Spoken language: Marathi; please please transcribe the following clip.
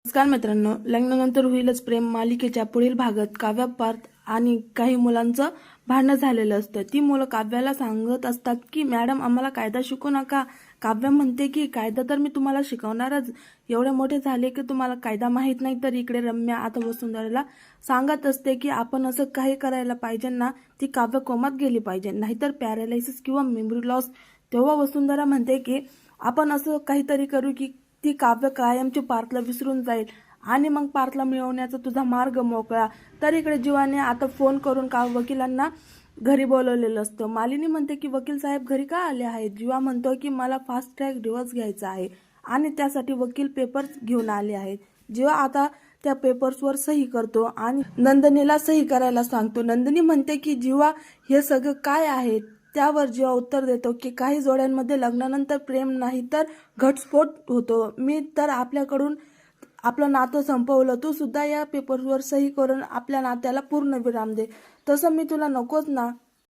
नमस्कार मित्रांनो, लग्नानंतर होईलच प्रेम मालिकेच्या पुढील भागात काव्या पार्थ आणि काही मुलांचं भांडण झालेलं असतं। ती मुलं काव्याला सांगत असतात की मॅडम आम्हाला कायदा शिकवू नका। काव्या म्हणते की कायदा तर मी तुम्हाला शिकवणारच, एवढे मोठे झाले की तुम्हाला कायदा माहित नाही। तर इकडे रम्या आता वसुंधराला सांगत असते की आपण असं काही करायला पाहिजे ना, ती काव्य कोमात गेली पाहिजे, नाहीतर पॅरालायसिस किंवा मेमरी लॉस। तेव्हा वसुंधरा म्हणते की आपण असं काहीतरी करू की ती काव्य कायमची पार्थला विसरून जाईल आणि मग पार्थला मिळवण्याचा तुझा मार्ग मोकळा। तर इकडे जीवाने आता फोन करून वकिलांना घरी बोलवलेलं असतं। मालिनी म्हणते की वकील साहेब घरी का आले आहेत? जीवा म्हणतो की मला फास्ट ट्रॅक डिवोर्स घ्यायचा आहे आणि त्यासाठी वकील पेपर्स घेऊन आले आहेत। जीवा आता त्या पेपर्सवर सही करतो आणि नंदिनीला सही करायला सांगतो। नंदिनी म्हणते की जीवा हे सगळं काय आहे? त्यावर जीवा उत्तर देतो की काही जोड्यांमध्ये लग्नानंतर प्रेम नाही तर घटस्फोट होतो। मी तर आपल्याकडून आपलं नातं संपवलं, तू सुद्धा या पेपरवर सही करून आपल्या नात्याला पूर्ण विराम दे। तसं मी तुला नकोच ना,